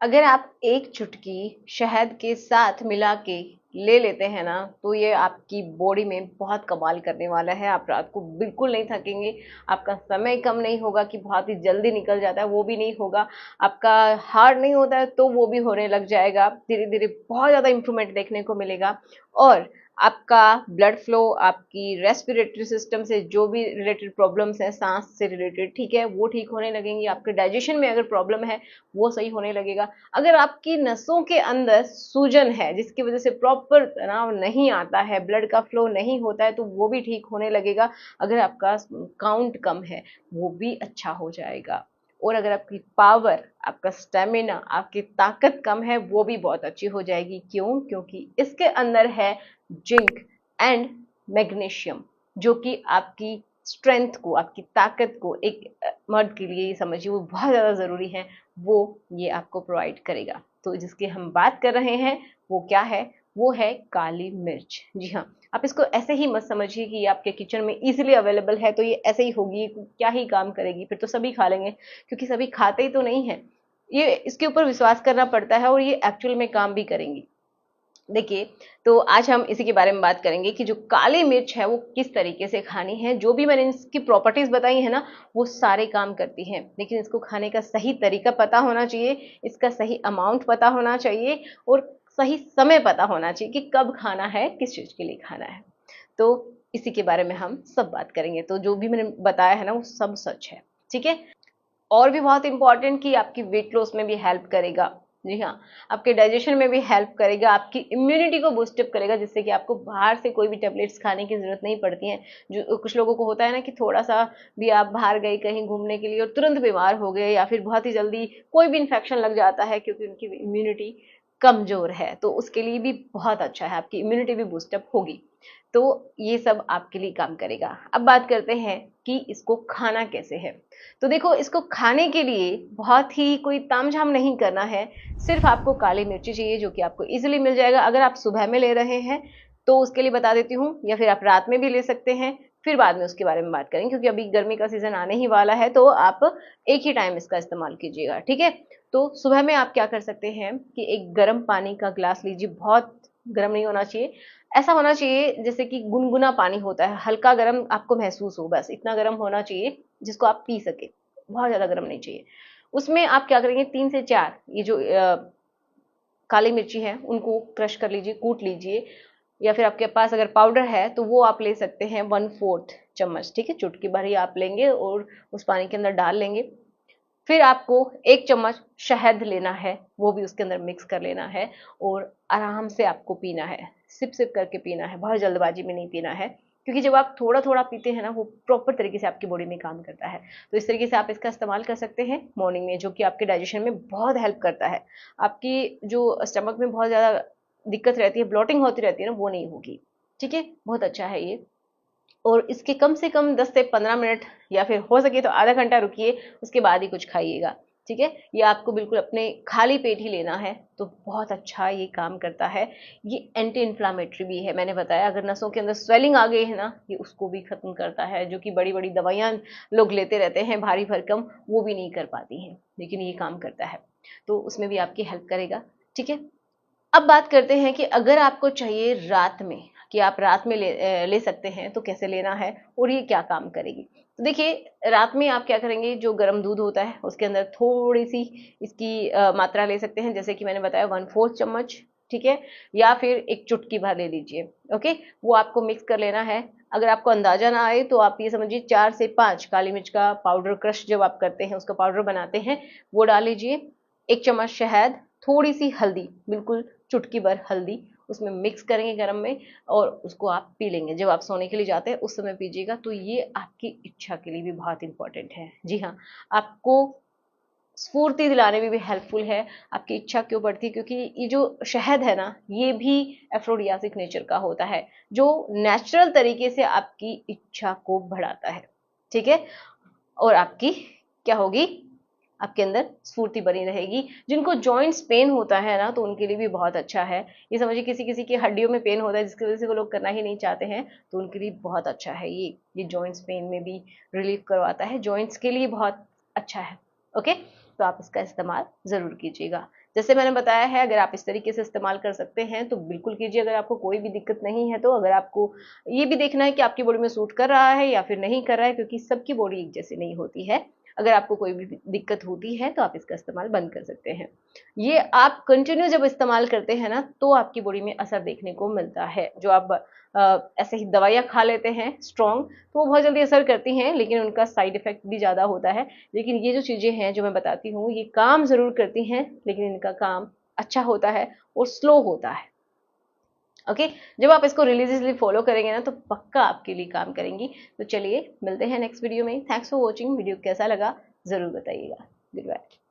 अगर आप एक चुटकी शहद के साथ मिला के ले लेते हैं ना, तो ये आपकी बॉडी में बहुत कमाल करने वाला है। आप रात को बिल्कुल नहीं थकेंगे, आपका समय कम नहीं होगा कि बहुत ही जल्दी निकल जाता है, वो भी नहीं होगा। आपका हार्ड नहीं होता है तो वो भी होने लग जाएगा। धीरे धीरे बहुत ज़्यादा इंप्रूवमेंट देखने को मिलेगा। और आपका ब्लड फ्लो, आपकी रेस्पिरेटरी सिस्टम से जो भी रिलेटेड प्रॉब्लम्स हैं, सांस से रिलेटेड, ठीक है, वो ठीक होने लगेंगी। आपके डाइजेशन में अगर प्रॉब्लम है वो सही होने लगेगा। अगर आपकी नसों के अंदर सूजन है जिसकी वजह से प्रॉपर तनाव नहीं आता है, ब्लड का फ्लो नहीं होता है, तो वो भी ठीक होने लगेगा। अगर आपका काउंट कम है वो भी अच्छा हो जाएगा। और अगर आपकी पावर, आपका स्टेमिना, आपकी ताकत कम है, वो भी बहुत अच्छी हो जाएगी। क्यों? क्योंकि इसके अंदर है जिंक एंड मैग्नीशियम, जो कि आपकी स्ट्रेंथ को, आपकी ताकत को, एक मर्द के लिए समझिए वो बहुत ज़्यादा ज़रूरी है। वो ये आपको प्रोवाइड करेगा। तो जिसकी हम बात कर रहे हैं वो क्या है? वो है काली मिर्च। जी हाँ, आप इसको ऐसे ही मत समझिए कि ये आपके किचन में इजीली अवेलेबल है तो ये ऐसे ही होगी, क्या ही काम करेगी, फिर तो सभी खा लेंगे, क्योंकि सभी खाते ही तो नहीं है। ये इसके ऊपर विश्वास करना पड़ता है और ये एक्चुअल में काम भी करेंगी। देखिए, तो आज हम इसी के बारे में बात करेंगे कि जो काली मिर्च है वो किस तरीके से खानी है। जो भी मैंने इसकी प्रॉपर्टीज बताई है ना, वो सारे काम करती हैं, लेकिन इसको खाने का सही तरीका पता होना चाहिए, इसका सही अमाउंट पता होना चाहिए और सही समय पता होना चाहिए कि कब खाना है, किस चीज के लिए खाना है। तो इसी के बारे में हम सब बात करेंगे। तो जो भी मैंने बताया है ना वो सब सच है, ठीक है। और भी बहुत इंपॉर्टेंट कि आपकी वेट लॉस में भी हेल्प करेगा। जी हाँ, आपके डाइजेशन में भी हेल्प करेगा, आपकी इम्यूनिटी को बूस्टअप करेगा, जिससे कि आपको बाहर से कोई भी टेबलेट्स खाने की जरूरत नहीं पड़ती है। जो कुछ लोगों को होता है ना कि थोड़ा सा भी आप बाहर गए कहीं घूमने के लिए और तुरंत बीमार हो गए, या फिर बहुत ही जल्दी कोई भी इन्फेक्शन लग जाता है क्योंकि उनकी इम्यूनिटी कमजोर है, तो उसके लिए भी बहुत अच्छा है, आपकी इम्यूनिटी भी बूस्टअप होगी। तो ये सब आपके लिए काम करेगा। अब बात करते हैं कि इसको खाना कैसे है। तो देखो, इसको खाने के लिए बहुत ही कोई तामझाम नहीं करना है। सिर्फ आपको काली मिर्ची चाहिए, जो कि आपको इजीली मिल जाएगा। अगर आप सुबह में ले रहे हैं तो उसके लिए बता देती हूँ, या फिर आप रात में भी ले सकते हैं, फिर बाद में उसके बारे में बात करेंगे, क्योंकि अभी गर्मी का सीजन आने ही वाला है, तो आप एक ही टाइम इसका इस्तेमाल कीजिएगा, ठीक है। तो सुबह में आप क्या कर सकते हैं कि एक गर्म पानी का ग्लास लीजिए। बहुत गर्म नहीं होना चाहिए, ऐसा होना चाहिए जैसे कि गुनगुना पानी होता है, हल्का गर्म आपको महसूस हो, बस इतना गर्म होना चाहिए जिसको आप पी सके। बहुत ज्यादा गर्म नहीं चाहिए। उसमें आप क्या करेंगे, 3 से 4 ये जो काली मिर्ची है उनको क्रश कर लीजिए, कूट लीजिए, या फिर आपके पास अगर पाउडर है तो वो आप ले सकते हैं 1/4 चम्मच, ठीक है। चुटकी भर ही आप लेंगे और उस पानी के अंदर डाल लेंगे। फिर आपको 1 चम्मच शहद लेना है, वो भी उसके अंदर मिक्स कर लेना है, और आराम से आपको पीना है। सिप सिप करके पीना है, बहुत जल्दबाजी में नहीं पीना है, क्योंकि जब आप थोड़ा थोड़ा पीते हैं ना, वो प्रॉपर तरीके से आपकी बॉडी में काम करता है। तो इस तरीके से आप इसका इस्तेमाल कर सकते हैं मॉर्निंग में, जो कि आपके डाइजेशन में बहुत हेल्प करता है। आपकी जो स्टमक में बहुत ज़्यादा दिक्कत रहती है, ब्लॉटिंग होती रहती है ना, वो नहीं होगी, ठीक है। बहुत अच्छा है ये। और इसके कम से कम 10 से 15 मिनट, या फिर हो सके तो आधा घंटा रुकिए, उसके बाद ही कुछ खाइएगा, ठीक है। ये आपको बिल्कुल अपने खाली पेट ही लेना है, तो बहुत अच्छा ये काम करता है। ये एंटी इन्फ्लामेटरी भी है, मैंने बताया। अगर नसों के अंदर स्वेलिंग आ गई है ना, ये उसको भी खत्म करता है, जो कि बड़ी बड़ी दवाइयाँ लोग लेते रहते हैं भारी भरकम, वो भी नहीं कर पाती हैं, लेकिन ये काम करता है। तो उसमें भी आपकी हेल्प करेगा, ठीक है। अब बात करते हैं कि अगर आपको चाहिए रात में, कि आप रात में ले सकते हैं, तो कैसे लेना है और ये क्या काम करेगी। तो देखिए, रात में आप क्या करेंगे, जो गर्म दूध होता है उसके अंदर थोड़ी सी इसकी मात्रा ले सकते हैं, जैसे कि मैंने बताया 1/4 चम्मच, ठीक है। या फिर एक चुटकी भर ले लीजिए, ओके। वो आपको मिक्स कर लेना है। अगर आपको अंदाजा ना आए तो आप ये समझिए 4 से 5 काली मिर्च का पाउडर, क्रश जब आप करते हैं उसका पाउडर बनाते हैं, वो डाल लीजिए। 1 चम्मच शहद, थोड़ी सी हल्दी, बिल्कुल चुटकी भर हल्दी, उसमें मिक्स करेंगे गरम में, और उसको आप पी लेंगे। जब आप सोने के लिए जाते हैं उस समय पीजिएगा, तो ये आपकी इच्छा के लिए भी बहुत इंपॉर्टेंट है। जी हाँ, आपको स्फूर्ति दिलाने में भी हेल्पफुल है। आपकी इच्छा क्यों बढ़ती है? क्योंकि ये जो शहद है ना, ये भी एफ्रोडियासिक नेचर का होता है, जो नेचुरल तरीके से आपकी इच्छा को बढ़ाता है, ठीक है। और आपकी क्या होगी, आपके अंदर स्फूर्ति बनी रहेगी। जिनको जॉइंट्स पेन होता है ना, तो उनके लिए भी बहुत अच्छा है। ये समझिए किसी किसी की हड्डियों में पेन होता है, जिसकी वजह से वो लोग करना ही नहीं चाहते हैं, तो उनके लिए बहुत अच्छा है ये जॉइंट्स पेन में भी रिलीफ करवाता है, जॉइंट्स के लिए बहुत अच्छा है, ओके। तो आप इसका इस्तेमाल ज़रूर कीजिएगा। जैसे मैंने बताया है, अगर आप इस तरीके से इस्तेमाल कर सकते हैं तो बिल्कुल कीजिए। अगर आपको कोई भी दिक्कत नहीं है तो अगर आपको ये भी देखना है कि आपकी बॉडी में सूट कर रहा है या फिर नहीं कर रहा है, क्योंकि सबकी बॉडी एक जैसी नहीं होती है। अगर आपको कोई भी दिक्कत होती है तो आप इसका इस्तेमाल बंद कर सकते हैं। ये आप कंटिन्यू जब इस्तेमाल करते हैं ना तो आपकी बॉडी में असर देखने को मिलता है। जो आप ऐसे ही दवाइयाँ खा लेते हैं स्ट्रॉन्ग, तो वो बहुत जल्दी असर करती हैं, लेकिन उनका साइड इफ़ेक्ट भी ज़्यादा होता है। लेकिन ये जो चीज़ें हैं जो मैं बताती हूँ, ये काम ज़रूर करती हैं, लेकिन इनका काम अच्छा होता है और स्लो होता है। ओके, जब आप इसको रिलीजियसली फॉलो करेंगे ना तो पक्का आपके लिए काम करेंगी। तो चलिए मिलते हैं नेक्स्ट वीडियो में। Thanks for watching. वीडियो कैसा लगा ज़रूर बताइएगा। Good bye.